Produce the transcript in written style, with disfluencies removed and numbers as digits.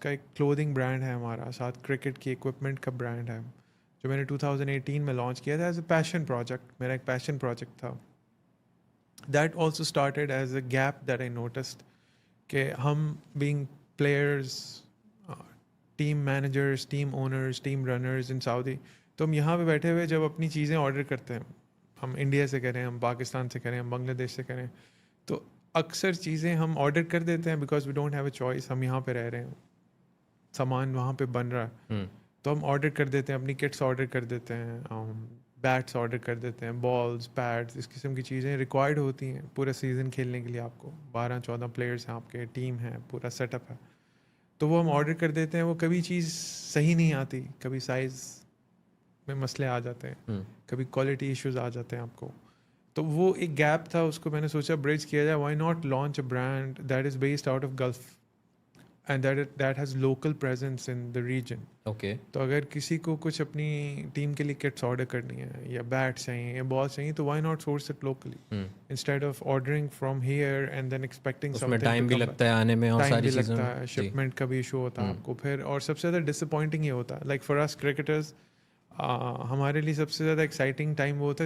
का एक clothing brand है हमारा, साथ क्रिकेट की इक्विपमेंट का ब्रांड है, जो मैंने 2018 में लॉन्च किया था एज अ पैशन प्रोजेक्ट. मेरा एक पैशन प्रोजेक्ट था. That also started as a gap that I noticed कि हम being players, team managers, team owners, team runners in Saudi, तो हम यहाँ पे बैठे हुए जब अपनी चीज़ें ऑर्डर करते हैं, हम इंडिया से करें, हम पाकिस्तान से करें, हम बांग्लादेश से करें, तो अक्सर चीज़ें हम ऑर्डर कर देते हैं because we don't have a choice. हम यहाँ पे रह रहे हैं, सामान वहाँ पे बन रहा है, तो हम ऑर्डर कर देते हैं, अपनी किट्स ऑर्डर कर देते हैं, बैट्स ऑर्डर कर देते हैं, बॉल्स, पैड्स, इस किस्म की चीज़ें रिक्वायर्ड होती हैं पूरे सीज़न खेलने के लिए. आपको 12-14 प्लेयर्स हैं, आपके टीम है, पूरा सेटअप है, तो वो हम ऑर्डर कर देते हैं. वो कभी चीज़ सही नहीं आती, कभी साइज़ में मसले आ जाते हैं, कभी क्वालिटी इश्यूज आ जाते हैं आपको. तो वो एक गैप था, उसको मैंने सोचा ब्रिज किया जाए. Why not launch a brand that is based out of Gulf and that has local presence in the region. Okay. तो अगर किसी को कुछ अपनी टीम के लिए किट्स ऑर्डर करनी है, या बैट्स चाहिए, या बॉल चाहिए, तो why not source it locally instead of ordering from here and then expecting उसमें समथिंग टाइम टू भी कम. लगता है आने में और टाइम सारी भी चीज़ों लगता में. है, जी. शिपमेंट का भी इशू होता है आपको फिर, और सबसे ज़्यादा डिसअपॉइंटिंग ये होता है, लाइक फॉर अस क्रिकेटर्स, हमारे लिए सबसे ज़्यादा एक्साइटिंग टाइम वो होता है